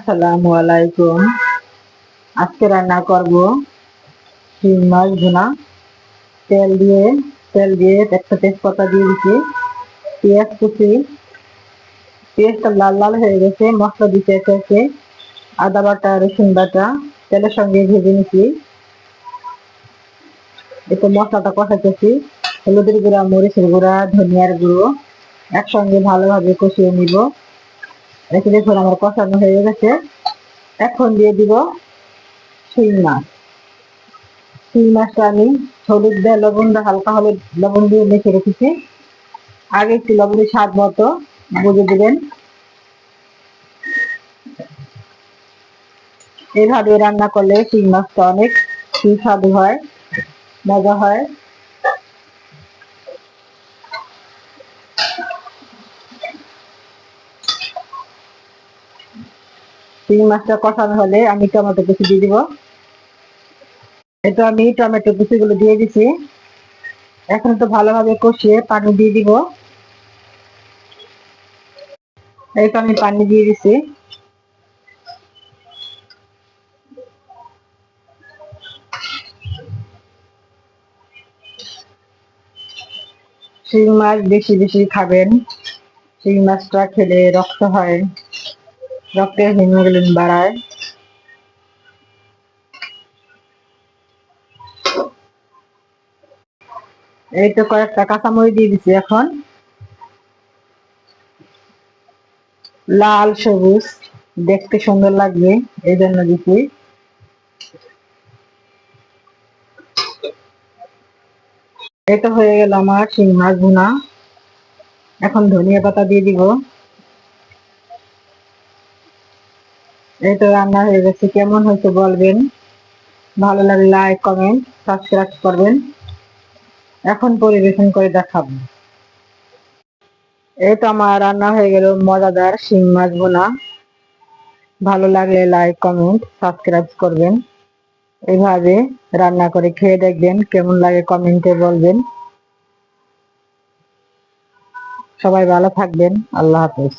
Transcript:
আসসালামু আলাইকুম। আজকে রান্না করব শিং মাছ ভুনা। তেল দিয়ে একটা তেজপাতা দিয়ে দিচ্ছি, পেঁয়াজ কুচি। পেঁয়াজটা লাল লাল হয়ে গেছে, মশলা দিতে এসেছে আদা বাটা রসুন বাটা তেলের সঙ্গে ভেজে নিচ্ছি। একটু মশলাটা কষাতেছি, হলুদের গুঁড়া, মরিচের গুঁড়া, ধনিয়ার গুঁড়ো একসঙ্গে ভালোভাবে কষিয়ে নিব। এতে দেখুন আমার কষানো হয়ে গেছে। এখন দিয়ে দিব শিং মাছ। শিং মাছটা আমি হলুদ দিয়ে হালকা হলুদ লবণ দিয়ে মেখে রেখেছি। আগে একটু লবণের স্বাদ মতো বুঝে দিবেন। এইভাবে রান্না করলে শিং মাছটা অনেক সুস্বাদু হয়, মজা হয়। শিং মাছটা কষানো হলে আমি টমেটো কুচি দিয়ে দিব। এটা আমি টমেটো কুচিগুলো দিয়ে দিছি। এখন তো ভালোভাবে কষিয়ে পানি দিয়ে দিব। এই তো আমি পানি দিয়ে দিছি। শিং মাছ বেশি বেশি খাবেন। শিং মাছটা খেলে রক্ত হয়, রক্তে হিমোগ্লোবিন বাড়ায়। এই তো কয়েকটা কাঁচামরিচ দিয়ে দিচ্ছি। এখন লাল সবুজ দেখতে সুন্দর লাগবে, এই জন্য দিচ্ছি। এটা হয়ে গেল আমার শিং মাছ ভুনা। এখন ধনিয়া পাতা দিয়ে দিব। এই তো রান্না হয়ে গেছে। কেমন হয়েছে বলবেন, ভালো লাগলে লাইক কমেন্ট সাবস্ক্রাইব করবেন। এখন পরিবেশন করে দেখাবো। এই তো আমার রান্না হয়ে গেল মজাদার শিং মাছ ভুনা। ভালো লাগলে লাইক কমেন্ট সাবস্ক্রাইব করবেন। এইভাবে রান্না করে খেয়ে দেখবেন, কেমন লাগে কমেন্টে বলবেন। সবাই ভালো থাকবেন। আল্লাহ হাফেজ।